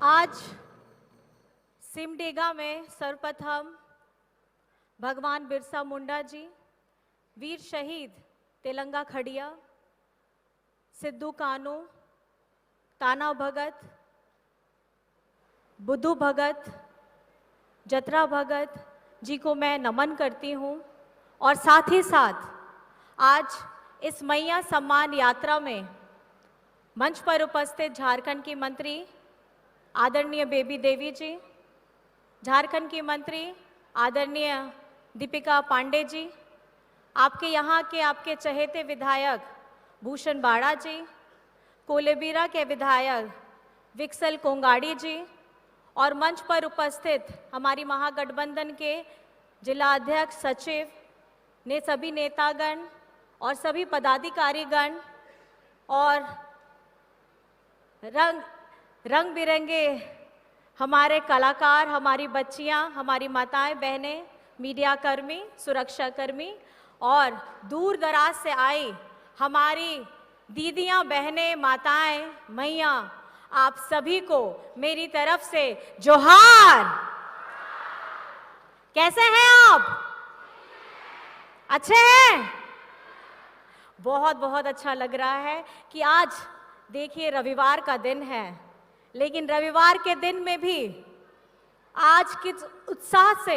आज सिमडेगा में सर्वप्रथम भगवान बिरसा मुंडा जी, वीर शहीद तेलंगा खड़िया, सिद्धू कानू, ताना भगत, बुद्धू भगत, जतरा भगत जी को मैं नमन करती हूँ। और साथ ही साथ आज इस मैया सम्मान यात्रा में मंच पर उपस्थित झारखंड की मंत्री आदरणीय बेबी देवी जी, झारखंड की मंत्री आदरणीय दीपिका पांडे जी, आपके यहाँ के आपके चहेते विधायक भूषण बाड़ा जी, कोलेबिरा के विधायक विक्सल कोंगाड़ी जी और मंच पर उपस्थित हमारी महागठबंधन के जिला अध्यक्ष सचिव ने सभी नेतागण और सभी पदाधिकारीगण और रंग बिरंगे हमारे कलाकार, हमारी बच्चियां, हमारी माताएं बहनें, मीडिया कर्मी, सुरक्षा कर्मी और दूर दराज से आई हमारी दीदियां, बहनें, माताएं, मैया, आप सभी को मेरी तरफ से जोहार। कैसे हैं आप? अच्छे हैं? बहुत बहुत अच्छा लग रहा है कि आज देखिए रविवार का दिन है, लेकिन रविवार के दिन में भी आज किस उत्साह से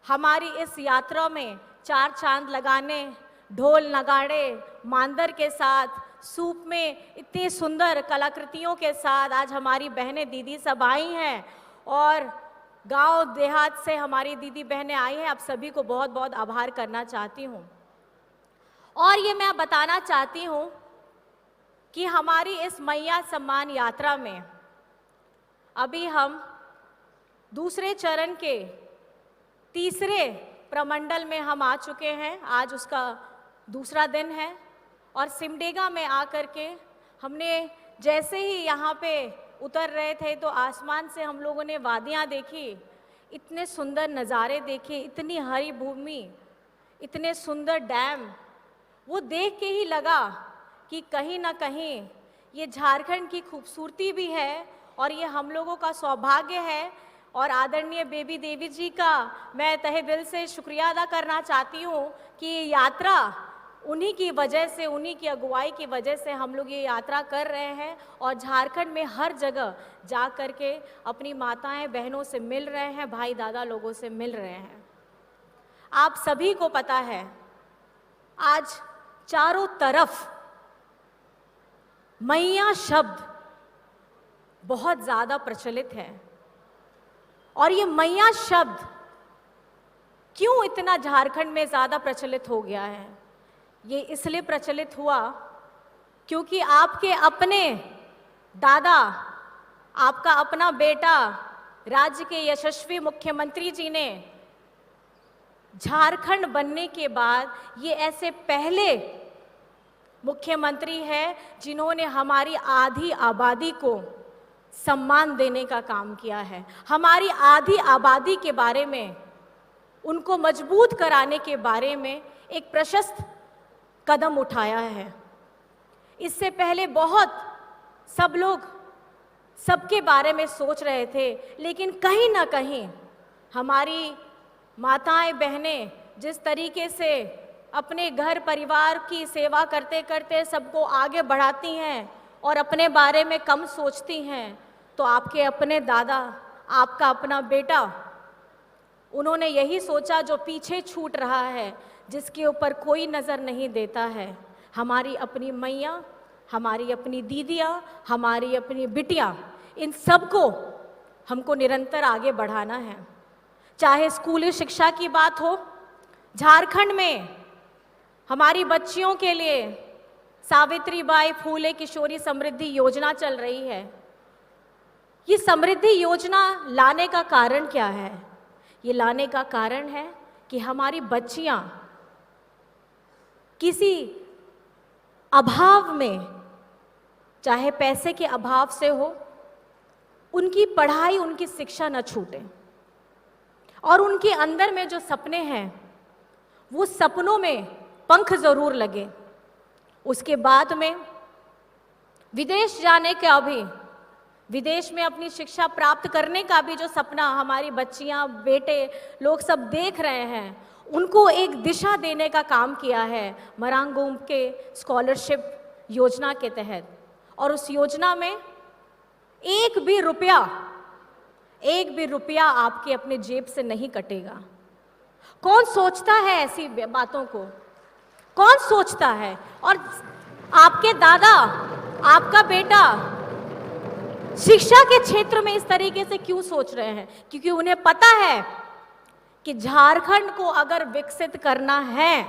हमारी इस यात्रा में चार चांद लगाने, ढोल नगाड़े, मांदर के साथ, सूप में इतनी सुंदर कलाकृतियों के साथ आज हमारी बहनें दीदी सब आई हैं और गांव देहात से हमारी दीदी बहनें आई हैं। आप सभी को बहुत बहुत आभार करना चाहती हूँ। और ये मैं बताना चाहती हूँ कि हमारी इस मैया सम्मान यात्रा में अभी हम दूसरे चरण के तीसरे प्रमंडल में हम आ चुके हैं। आज उसका दूसरा दिन है और सिमडेगा में आकर के हमने जैसे ही यहाँ पे उतर रहे थे तो आसमान से हम लोगों ने वादियाँ देखी, इतने सुंदर नज़ारे देखे, इतनी हरी भूमि, इतने सुंदर डैम, वो देख के ही लगा कि कहीं ना कहीं ये झारखंड की खूबसूरती भी है और ये हम लोगों का सौभाग्य है। और आदरणीय बेबी देवी जी का मैं तहे दिल से शुक्रिया अदा करना चाहती हूँ कि ये यात्रा उन्हीं की वजह से, उन्हीं की अगुवाई की वजह से हम लोग ये यात्रा कर रहे हैं और झारखंड में हर जगह जा कर के अपनी माताएं बहनों से मिल रहे हैं, भाई दादा लोगों से मिल रहे हैं। आप सभी को पता है आज चारों तरफ मैया शब्द बहुत ज़्यादा प्रचलित है और ये मैया शब्द क्यों इतना झारखंड में ज़्यादा प्रचलित हो गया है? ये इसलिए प्रचलित हुआ क्योंकि आपके अपने दादा, आपका अपना बेटा, राज्य के यशस्वी मुख्यमंत्री जी ने झारखंड बनने के बाद ये ऐसे पहले मुख्यमंत्री है जिन्होंने हमारी आधी आबादी को सम्मान देने का काम किया है। हमारी आधी आबादी के बारे में, उनको मजबूत कराने के बारे में एक प्रशस्त कदम उठाया है। इससे पहले बहुत सब लोग सबके बारे में सोच रहे थे, लेकिन कहीं ना कहीं हमारी माताएं बहनें जिस तरीके से अपने घर परिवार की सेवा करते करते सबको आगे बढ़ाती हैं और अपने बारे में कम सोचती हैं, तो आपके अपने दादा, आपका अपना बेटा, उन्होंने यही सोचा जो पीछे छूट रहा है, जिसके ऊपर कोई नज़र नहीं देता है, हमारी अपनी मैया, हमारी अपनी दीदियाँ, हमारी अपनी बिटियाँ, इन सबको हमको निरंतर आगे बढ़ाना है। चाहे स्कूली शिक्षा की बात हो, झारखंड में हमारी बच्चियों के लिए सावित्रीबाई फूले किशोरी समृद्धि योजना चल रही है। ये समृद्धि योजना लाने का कारण क्या है? ये लाने का कारण है कि हमारी बच्चियां किसी अभाव में, चाहे पैसे के अभाव से हो, उनकी पढ़ाई, उनकी शिक्षा न छूटे और उनके अंदर में जो सपने हैं वो सपनों में पंख जरूर लगे। उसके बाद में विदेश जाने का भी विदेश में अपनी शिक्षा प्राप्त करने का भी जो सपना हमारी बच्चियां, बेटे लोग सब देख रहे हैं, उनको एक दिशा देने का काम किया है मरांगूम के स्कॉलरशिप योजना के तहत। और उस योजना में एक भी रुपया आपके अपने जेब से नहीं कटेगा। कौन सोचता है ऐसी बातों को? कौन सोचता है? और आपके दादा, आपका बेटा शिक्षा के क्षेत्र में इस तरीके से क्यों सोच रहे हैं? क्योंकि उन्हें पता है कि झारखंड को अगर विकसित करना है,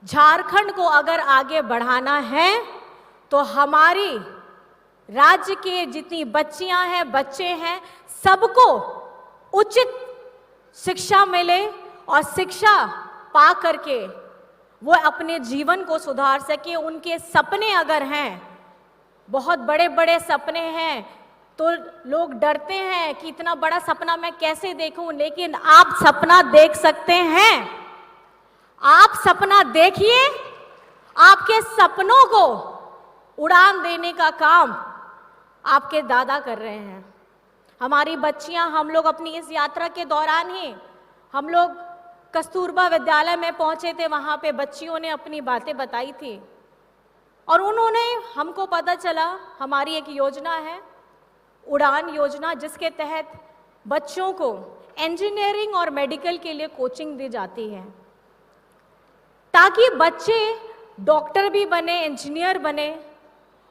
झारखंड को अगर आगे बढ़ाना है, तो हमारी राज्य के जितनी बच्चियां हैं, बच्चे हैं, सबको उचित शिक्षा मिले और शिक्षा पा करके वो अपने जीवन को सुधार सके। उनके सपने अगर हैं, बहुत बड़े बड़े सपने हैं, तो लोग डरते हैं कि इतना बड़ा सपना मैं कैसे देखूं, लेकिन आप सपना देख सकते हैं। आप सपना देखिए, आपके सपनों को उड़ान देने का काम आपके दादा कर रहे हैं। हमारी बच्चियां, हम लोग अपनी इस यात्रा के दौरान ही हम लोग कस्तूरबा विद्यालय में पहुंचे थे। वहां पे बच्चियों ने अपनी बातें बताई थी और उन्होंने, हमको पता चला हमारी एक योजना है उड़ान योजना, जिसके तहत बच्चों को इंजीनियरिंग और मेडिकल के लिए कोचिंग दी जाती है, ताकि बच्चे डॉक्टर भी बने, इंजीनियर बने,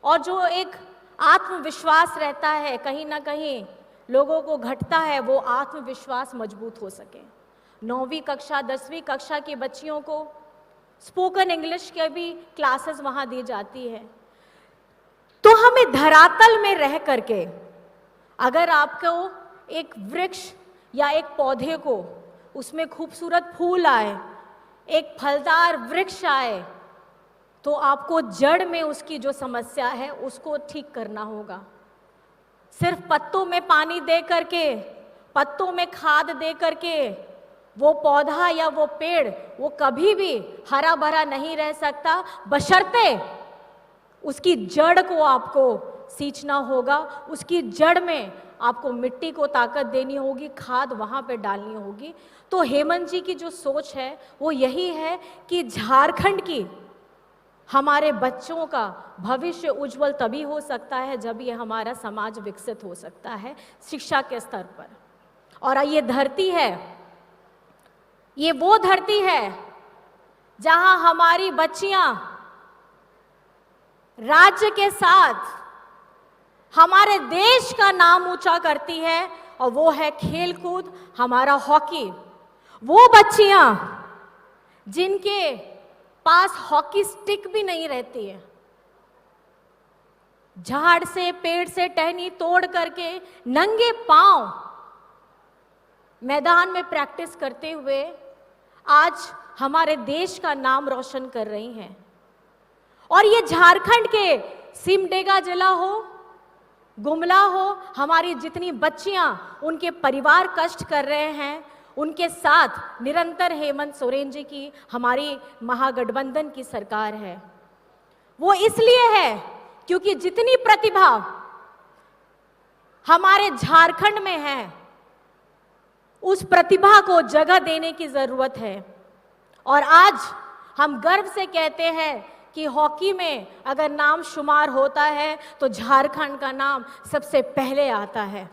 और जो एक आत्मविश्वास रहता है कहीं ना कहीं लोगों को घटता है, वो आत्मविश्वास मजबूत हो सके। 9वीं कक्षा 10वीं कक्षा की बच्चियों को स्पोकन इंग्लिश के भी क्लासेस वहां दी जाती है। तो हमें धरातल में रह करके, अगर आपको एक वृक्ष या एक पौधे को उसमें खूबसूरत फूल आए, एक फलदार वृक्ष आए, तो आपको जड़ में उसकी जो समस्या है उसको ठीक करना होगा। सिर्फ पत्तों में पानी दे करके, पत्तों में खाद दे करके वो पौधा या वो पेड़ वो कभी भी हरा भरा नहीं रह सकता, बशर्ते उसकी जड़ को आपको सींचना होगा, उसकी जड़ में आपको मिट्टी को ताकत देनी होगी, खाद वहाँ पे डालनी होगी। तो हेमंत जी की जो सोच है वो यही है कि झारखंड की, हमारे बच्चों का भविष्य उज्जवल तभी हो सकता है जब ये हमारा समाज विकसित हो सकता है शिक्षा के स्तर पर। और ये धरती है, ये वो धरती है जहां हमारी बच्चियां राज्य के साथ हमारे देश का नाम ऊंचा करती है, और वो है खेलकूद, हमारा हॉकी। वो बच्चियां जिनके पास हॉकी स्टिक भी नहीं रहती है, झाड़ से, पेड़ से टहनी तोड़ करके नंगे पांव मैदान में प्रैक्टिस करते हुए आज हमारे देश का नाम रोशन कर रही हैं। और ये झारखंड के सिमडेगा जिला हो, गुमला हो, हमारी जितनी बच्चियां, उनके परिवार कष्ट कर रहे हैं, उनके साथ निरंतर हेमंत सोरेन जी की, हमारी महागठबंधन की सरकार है। वो इसलिए है क्योंकि जितनी प्रतिभा हमारे झारखंड में है, उस प्रतिभा को जगह देने की जरूरत है। और आज हम गर्व से कहते हैं कि हॉकी में अगर नाम शुमार होता है तो झारखंड का नाम सबसे पहले आता है।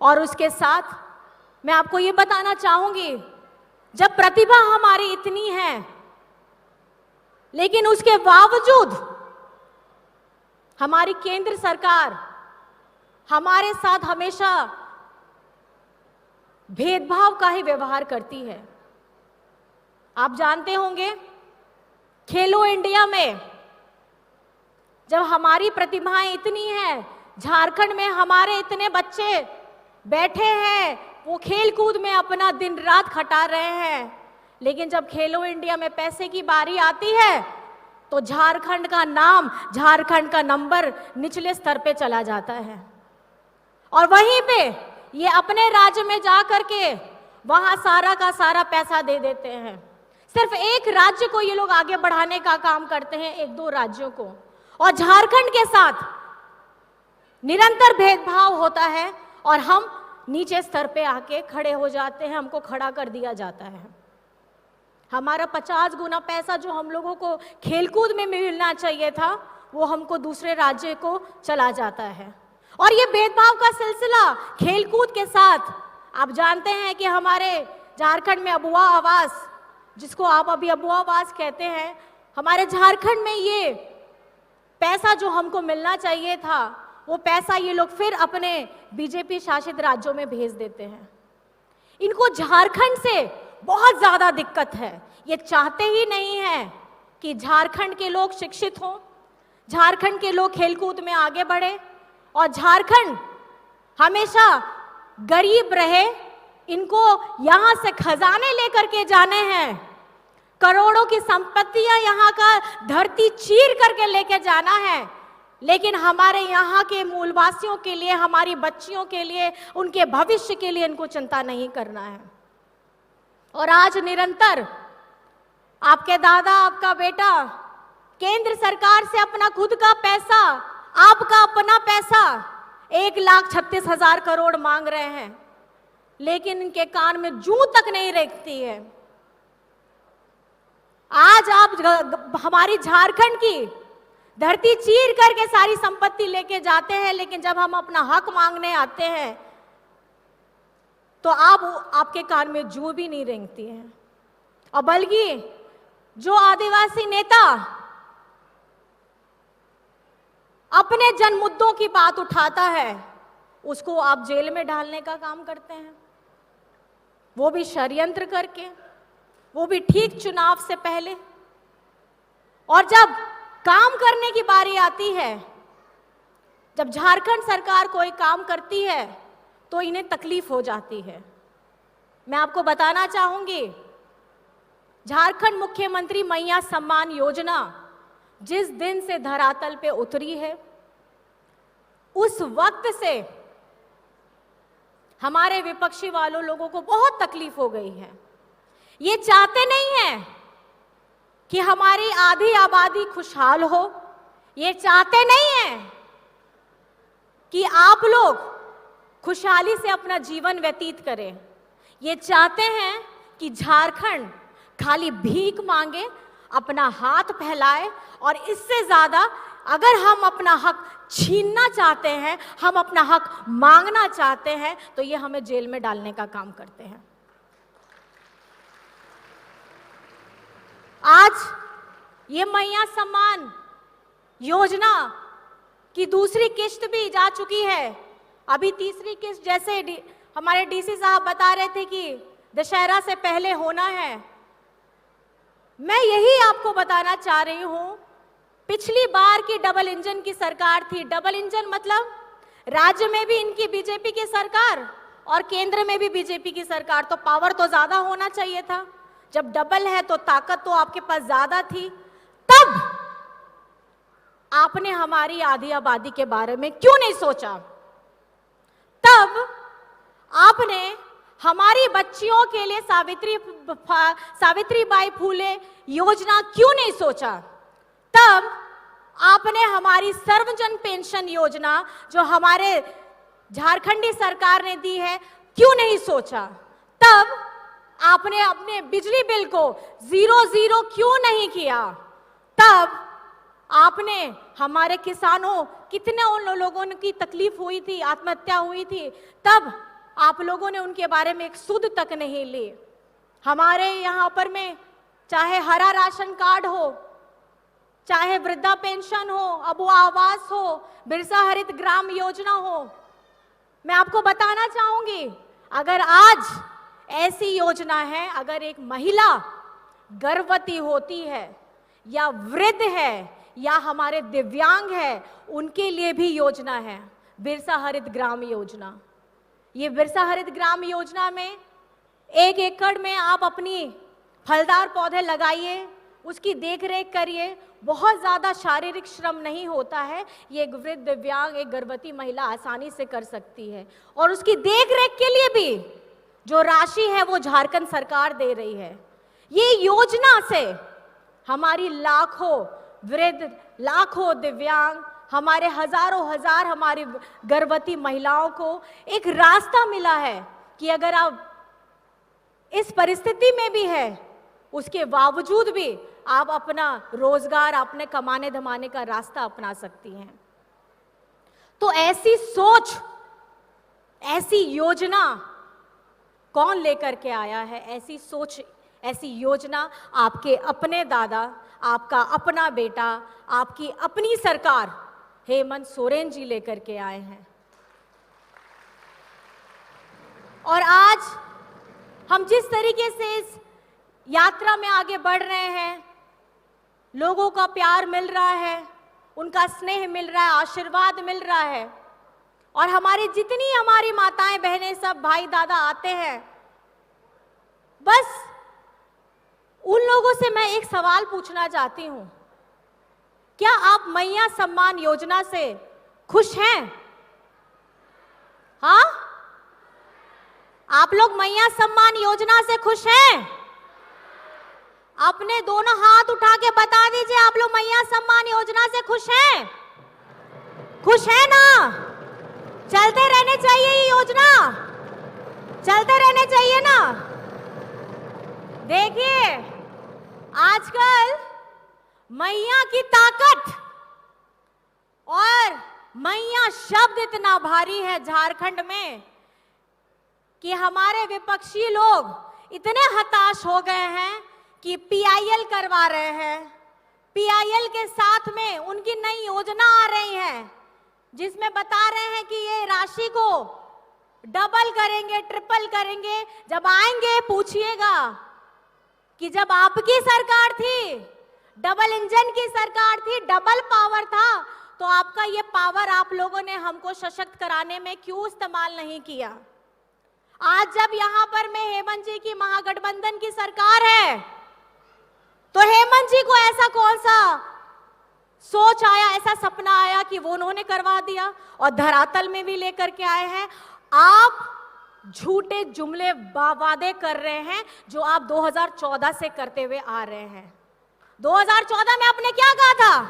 और उसके साथ मैं आपको ये बताना चाहूंगी, जब प्रतिभा हमारी इतनी है, लेकिन उसके बावजूद हमारी केंद्र सरकार हमारे साथ हमेशा भेदभाव का ही व्यवहार करती है। आप जानते होंगे, खेलो इंडिया में जब हमारी प्रतिभाएं इतनी हैं, झारखंड में हमारे इतने बच्चे बैठे हैं, वो खेल कूद में अपना दिन रात खटा रहे हैं, लेकिन जब खेलो इंडिया में पैसे की बारी आती है तो झारखंड का नाम, झारखंड का नंबर निचले स्तर पे चला जाता है। और वहीं पे ये अपने राज्य में जा करके वहां सारा का सारा पैसा दे देते हैं। सिर्फ एक राज्य को ये लोग आगे बढ़ाने का काम करते हैं, एक दो राज्यों को। और झारखंड के साथ निरंतर भेदभाव होता है और हम नीचे स्तर पे आके खड़े हो जाते हैं, हमको खड़ा कर दिया जाता है। हमारा 50 गुना पैसा जो हम लोगों को खेलकूद में मिलना चाहिए था, वो हमको दूसरे राज्य को चला जाता है। और ये भेदभाव का सिलसिला खेलकूद के साथ, आप जानते हैं कि हमारे झारखंड में अबुआ आवास, जिसको आप अभी अबुआ आवास कहते हैं, हमारे झारखंड में ये पैसा जो हमको मिलना चाहिए था, वो पैसा ये लोग फिर अपने बीजेपी शासित राज्यों में भेज देते हैं। इनको झारखंड से बहुत ज्यादा दिक्कत है। ये चाहते ही नहीं है कि झारखंड के लोग शिक्षित हों, झारखंड के लोग खेलकूद में आगे बढ़े और झारखंड हमेशा गरीब रहे। इनको यहां से खजाने लेकर के जाने हैं, करोड़ों की संपत्तियां यहाँ का धरती चीर करके लेके जाना है, लेकिन हमारे यहाँ के मूलवासियों के लिए, हमारी बच्चियों के लिए, उनके भविष्य के लिए इनको चिंता नहीं करना है। और आज निरंतर आपके दादा, आपका बेटा केंद्र सरकार से अपना खुद का पैसा, आपका अपना पैसा 1,36,000 करोड़ मांग रहे हैं, लेकिन इनके कान में जूं तक नहीं रेंगती है। आज आप हमारी झारखंड की धरती चीर करके सारी संपत्ति लेके जाते हैं, लेकिन जब हम अपना हक मांगने आते हैं तो आपके कान में जूं भी नहीं रेंगती है। और बल्कि जो आदिवासी नेता अपने जन मुद्दों की बात उठाता है, उसको आप जेल में डालने का काम करते हैं, वो भी षड्यंत्र करके, वो भी ठीक चुनाव से पहले। और जब काम करने की बारी आती है, जब झारखंड सरकार कोई काम करती है, तो इन्हें तकलीफ हो जाती है। मैं आपको बताना चाहूंगी, झारखंड मुख्यमंत्री मैया सम्मान योजना जिस दिन से धरातल पे उतरी है, उस वक्त से हमारे विपक्षी वालों लोगों को बहुत तकलीफ हो गई है। ये चाहते नहीं हैं कि हमारी आधी आबादी खुशहाल हो, ये चाहते नहीं हैं कि आप लोग खुशहाली से अपना जीवन व्यतीत करें। ये चाहते हैं कि झारखंड खाली भीख मांगे, अपना हाथ फैलाए, और इससे ज्यादा अगर हम अपना हक छीनना चाहते हैं, हम अपना हक मांगना चाहते हैं, तो ये हमें जेल में डालने का काम करते हैं। आज ये मैया सम्मान योजना की दूसरी किश्त भी जा चुकी है। अभी तीसरी किस्त, जैसे हमारे डीसी साहब बता रहे थे कि दशहरा से पहले होना है, मैं यही आपको बताना चाह रही हूं। पिछली बार की डबल इंजन की सरकार थी। डबल इंजन मतलब राज्य में भी इनकी बीजेपी की सरकार और केंद्र में भी बीजेपी की सरकार, तो पावर तो ज्यादा होना चाहिए था। जब डबल है तो ताकत तो आपके पास ज्यादा थी। तब आपने हमारी आधी आबादी के बारे में क्यों नहीं सोचा? तब आपने हमारी बच्चियों के लिए सावित्रीबाई फूले योजना क्यों नहीं सोचा? तब आपने हमारी सर्वजन पेंशन योजना जो हमारे झारखंडी सरकार ने दी है क्यों नहीं सोचा? तब आपने अपने बिजली बिल को 0 क्यों नहीं किया? तब आपने हमारे किसानों, कितने उन लोगों की तकलीफ हुई थी, आत्महत्या हुई थी, तब आप लोगों ने उनके बारे में एक सुध तक नहीं ली। हमारे यहाँ पर में चाहे हरा राशन कार्ड हो, चाहे वृद्धा पेंशन हो, अबुआ आवास हो, बिरसा हरित ग्राम योजना हो, मैं आपको बताना चाहूंगी, अगर आज ऐसी योजना है, अगर एक महिला गर्भवती होती है या वृद्ध है या हमारे दिव्यांग है, उनके लिए भी योजना है बिरसा हरित ग्राम योजना। ये बिरसा हरित ग्राम योजना में 1 एकड़ में आप अपनी फलदार पौधे लगाइए, उसकी देखरेख करिए। बहुत ज़्यादा शारीरिक श्रम नहीं होता है, ये एक वृद्ध, दिव्यांग, एक गर्भवती महिला आसानी से कर सकती है। और उसकी देखरेख के लिए भी जो राशि है वो झारखंड सरकार दे रही है। ये योजना से हमारी लाखों वृद्ध, लाखों दिव्यांग, हमारे हजारों हजार हमारी गर्भवती महिलाओं को एक रास्ता मिला है कि अगर आप इस परिस्थिति में भी है, उसके बावजूद भी आप अपना रोजगार, अपने कमाने धमाने का रास्ता अपना सकती हैं। तो ऐसी सोच, ऐसी योजना कौन लेकर के आया है? ऐसी सोच, ऐसी योजना आपके अपने दादा, आपका अपना बेटा, आपकी अपनी सरकार हेमंत सोरेन जी लेकर के आए हैं। और आज हम जिस तरीके से इस यात्रा में आगे बढ़ रहे हैं, लोगों का प्यार मिल रहा है, उनका स्नेह मिल रहा है, आशीर्वाद मिल रहा है, और हमारी जितनी हमारी माताएं बहनें सब भाई दादा आते हैं, बस उन लोगों से मैं एक सवाल पूछना चाहती हूं, क्या आप मैया सम्मान योजना से खुश हैं? हाँ, आप लोग मैया सम्मान योजना से खुश हैं? अपने दोनों हाथ उठा के बता दीजिए, आप लोग मैया सम्मान योजना से खुश हैं? खुश हैं ना? चलते रहने चाहिए ये योजना, चलते रहने चाहिए ना। देखिए, आजकल मैया की ताकत और मैया शब्द इतना भारी है झारखंड में कि हमारे विपक्षी लोग इतने हताश हो गए हैं कि पीआईएल करवा रहे हैं। पीआईएल के साथ में उनकी नई योजना आ रही है जिसमें बता रहे हैं कि ये राशि को डबल करेंगे, ट्रिपल करेंगे। जब आएंगे पूछिएगा कि जब आपकी सरकार थी, डबल इंजन की सरकार थी, डबल पावर था, तो आपका ये पावर आप लोगों ने हमको सशक्त कराने में क्यों इस्तेमाल नहीं किया? आज जब यहाँ पर में हेमंत जी की महागठबंधन की सरकार है, तो हेमंत जी को ऐसा कौन सा सोच आया, ऐसा सपना आया कि वो उन्होंने करवा दिया और धरातल में भी लेकर के आए हैं। आप झूठे जुमले वादे कर रहे हैं जो आप 2014 से करते हुए आ रहे हैं। 2014 में आपने क्या कहा था?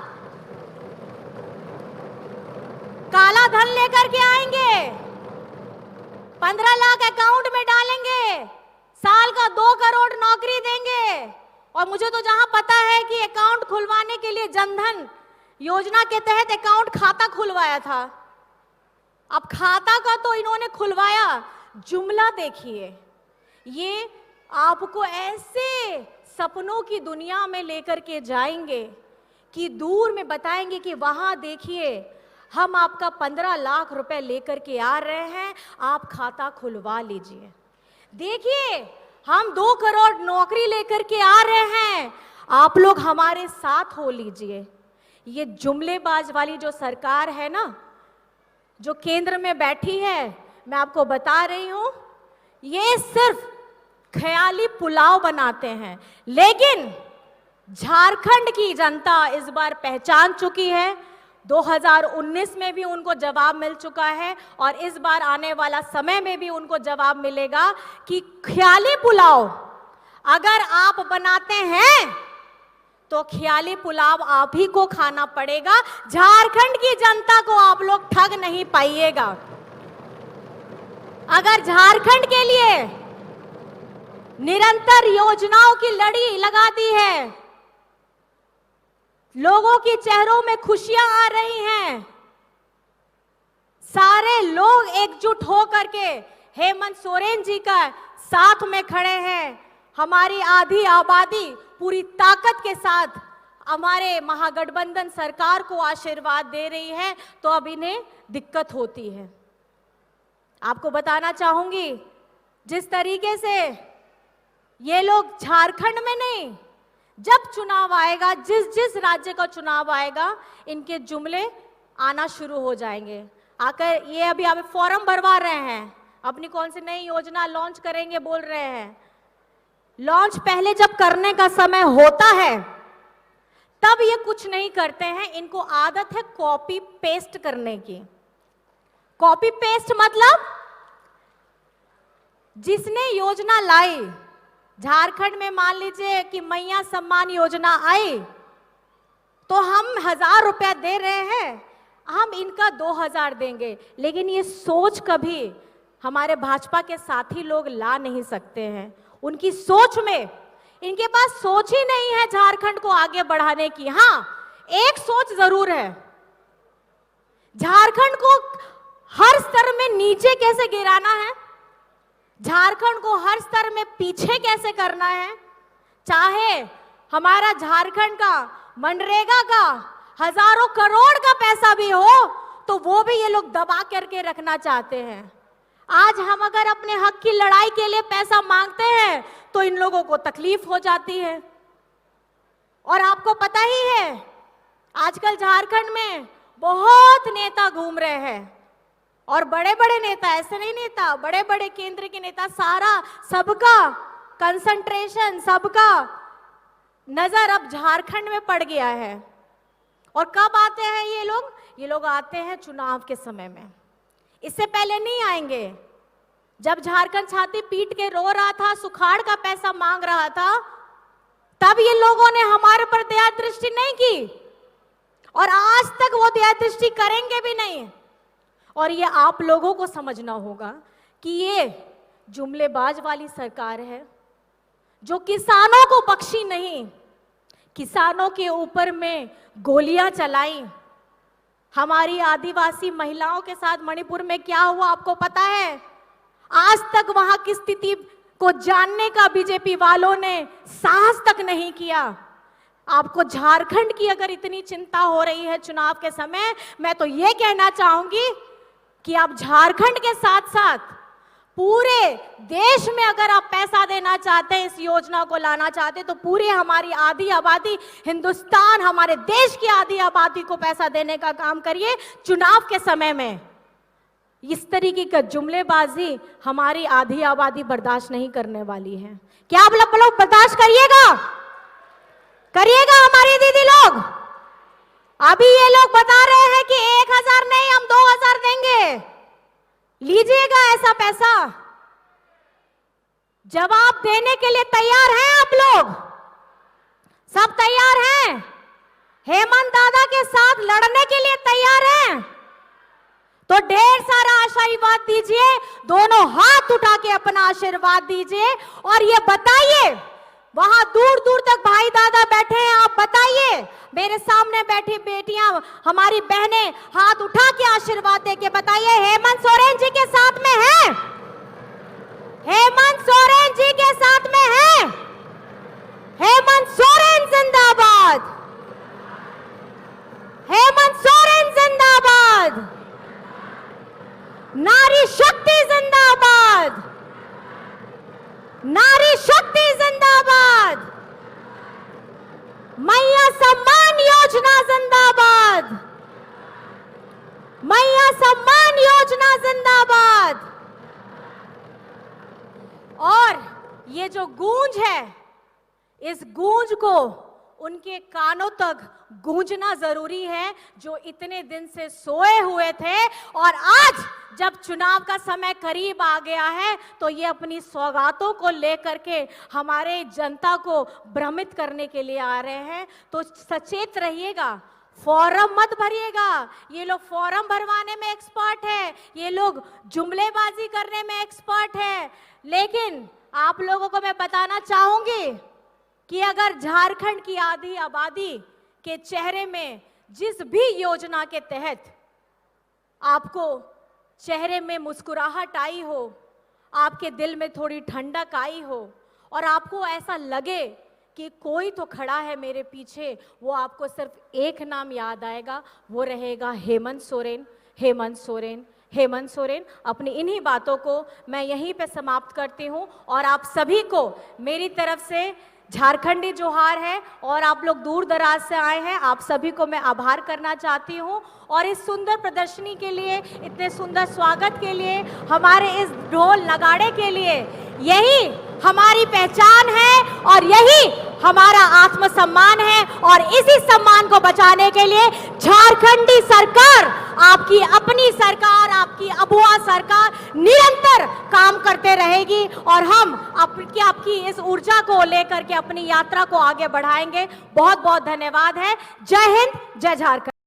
काला धन लेकर के आएंगे, 15 लाख अकाउंट में डालेंगे, साल का 2 करोड़ नौकरी देंगे। और मुझे तो जहां पता है कि अकाउंट खुलवाने के लिए जनधन योजना के तहत अकाउंट खाता खुलवाया था। अब खाता का तो इन्होंने खुलवाया, जुमला देखिए। ये आपको ऐसे सपनों की दुनिया में लेकर के जाएंगे कि दूर में बताएंगे कि वहां देखिए, हम आपका 15 लाख रुपए लेकर के आ रहे हैं, आप खाता खुलवा लीजिए। देखिए, हम 2 करोड़ नौकरी लेकर के आ रहे हैं, आप लोग हमारे साथ हो लीजिए। ये जुमलेबाज वाली जो सरकार है ना, जो केंद्र में बैठी है, मैं आपको बता रही हूं, ये सिर्फ ख्याली पुलाव बनाते हैं। लेकिन झारखंड की जनता इस बार पहचान चुकी है। 2019 में भी उनको जवाब मिल चुका है और इस बार आने वाला समय में भी उनको जवाब मिलेगा कि ख्याली पुलाव अगर आप बनाते हैं तो ख्याली पुलाव आप ही को खाना पड़ेगा। झारखंड की जनता को आप लोग ठग नहीं पाइएगा। अगर झारखंड के लिए निरंतर योजनाओं की लड़ी लगा दी है, लोगों के चेहरों में खुशियां आ रही हैं, सारे लोग एकजुट हो करके हेमंत सोरेन जी का साथ में खड़े हैं, हमारी आधी आबादी पूरी ताकत के साथ हमारे महागठबंधन सरकार को आशीर्वाद दे रही है, तो अब इन्हें दिक्कत होती है। आपको बताना चाहूंगी, जिस तरीके से ये लोग झारखंड में नहीं, जब चुनाव आएगा, जिस राज्य का चुनाव आएगा, इनके जुमले आना शुरू हो जाएंगे। आकर ये अभी आप फॉर्म भरवा रहे हैं, अपनी कौन सी नई योजना लॉन्च करेंगे बोल रहे हैं। लॉन्च पहले जब करने का समय होता है तब ये कुछ नहीं करते हैं। इनको आदत है कॉपी पेस्ट करने की। कॉपी पेस्ट मतलब जिसने योजना लाई, झारखंड में मान लीजिए कि मैया सम्मान योजना आई, तो हम 1000 रुपया दे रहे हैं, हम इनका 2000 देंगे, लेकिन ये सोच कभी हमारे भाजपा के साथी लोग ला नहीं सकते हैं। उनकी सोच में, इनके पास सोच ही नहीं है झारखंड को आगे बढ़ाने की। हाँ, एक सोच जरूर है, झारखंड को हर स्तर में नीचे कैसे गिराना है, झारखंड को हर स्तर में पीछे कैसे करना है। चाहे हमारा झारखंड का मनरेगा का हजारों करोड़ का पैसा भी हो, तो वो भी ये लोग दबा करके रखना चाहते हैं। आज हम अगर अपने हक की लड़ाई के लिए पैसा मांगते हैं तो इन लोगों को तकलीफ हो जाती है। और आपको पता ही है, आजकल झारखंड में बहुत नेता घूम रहे हैं, और बड़े बड़े नेता, ऐसे नहीं नेता, बड़े बड़े केंद्र के नेता, सारा सबका कंसंट्रेशन, सबका नजर अब झारखंड में पड़ गया है। और कब आते हैं ये लोग? ये लोग आते हैं चुनाव के समय में, इससे पहले नहीं आएंगे। जब झारखंड छाती पीट के रो रहा था, सुखाड़ का पैसा मांग रहा था, तब ये लोगों ने हमारे पर दया दृष्टि नहीं की, और आज तक वो दया दृष्टि करेंगे भी नहीं। और ये आप लोगों को समझना होगा कि ये जुमलेबाज वाली सरकार है, जो किसानों को बख्शी नहीं, किसानों के ऊपर में गोलियां चलाई। हमारी आदिवासी महिलाओं के साथ मणिपुर में क्या हुआ आपको पता है? आज तक वहां की स्थिति को जानने का बीजेपी वालों ने साहस तक नहीं किया। आपको झारखंड की अगर इतनी चिंता हो रही है चुनाव के समय, मैं तो ये कहना चाहूंगी कि आप झारखंड के साथ साथ पूरे देश में अगर आप पैसा देना चाहते हैं, इस योजना को लाना चाहते हैं, तो पूरी हमारी आधी आबादी, हिंदुस्तान, हमारे देश की आधी आबादी को पैसा देने का काम करिए चुनाव के समय में। इस तरीके का जुमलेबाजी हमारी आधी आबादी बर्दाश्त नहीं करने वाली है। क्या आप लोग बर्दाश्त करिएगा? करिएगा हमारी दीदी लोग? अभी ये लोग बता रहे हैं कि 1000 नहीं, हम 2000 देंगे। लीजिएगा ऐसा पैसा। जवाब देने के लिए तैयार हैं आप लोग? सब तैयार हैं? हेमंत दादा के साथ लड़ने के लिए तैयार हैं? तो ढेर सारा आशीर्वाद दीजिए, दोनों हाथ उठा के अपना आशीर्वाद दीजिए, और ये बताइए, वहां दूर दूर तक भाई दादा बैठे हैं, आप बताइए, मेरे सामने बैठी बेटियां, हमारी बहनें, हाथ उठा के आशीर्वाद दे के बताइए, हेमंत सोरेन जी के साथ में है? हेमंत सोरेन जी के साथ में है? हेमंत सोरेन जिंदाबाद! हेमंत सोरेन जिंदाबाद! नारी शक्ति जिंदाबाद! नारी शक्ति जिंदाबाद! मैया सम्मान योजना जिंदाबाद! मैया सम्मान योजना जिंदाबाद! और ये जो गूंज है, इस गूंज को उनके कानों तक गूंजना जरूरी है, जो इतने दिन से सोए हुए थे, और आज जब चुनाव का समय करीब आ गया है तो ये अपनी सौगातों को लेकर के हमारे जनता को भ्रमित करने के लिए आ रहे हैं। तो सचेत रहिएगा, फॉर्म मत भरिएगा। ये लोग फॉर्म भरवाने में एक्सपर्ट है, ये लोग जुमलेबाजी करने में एक्सपर्ट है। लेकिन आप लोगों को मैं बताना चाहूंगी कि अगर झारखंड की आधी आबादी के चेहरे में जिस भी योजना के तहत आपको चेहरे में मुस्कुराहट आई हो, आपके दिल में थोड़ी ठंडक आई हो, और आपको ऐसा लगे कि कोई तो खड़ा है मेरे पीछे, वो आपको सिर्फ एक नाम याद आएगा, वो रहेगा हेमंत सोरेन। हेमंत सोरेन, हेमंत सोरेन। अपनी इन्हीं बातों को मैं यहीं पे समाप्त करती हूँ, और आप सभी को मेरी तरफ से झारखंडी जोहार है, और आप लोग दूर दराज से आए हैं, आप सभी को मैं आभार करना चाहती हूँ। और इस सुंदर प्रदर्शनी के लिए, इतने सुंदर स्वागत के लिए, हमारे इस ढोल नगाड़े के लिए, यही हमारी पहचान है और यही हमारा आत्मसम्मान है। और इसी सम्मान को बचाने के लिए झारखंडी सरकार, आपकी अपनी सरकार, आपकी अबुआ सरकार निरंतर काम करते रहेगी, और हम आपकी इस ऊर्जा को लेकर के अपनी यात्रा को आगे बढ़ाएंगे। बहुत बहुत धन्यवाद है। जय हिंद, जय झारखंड।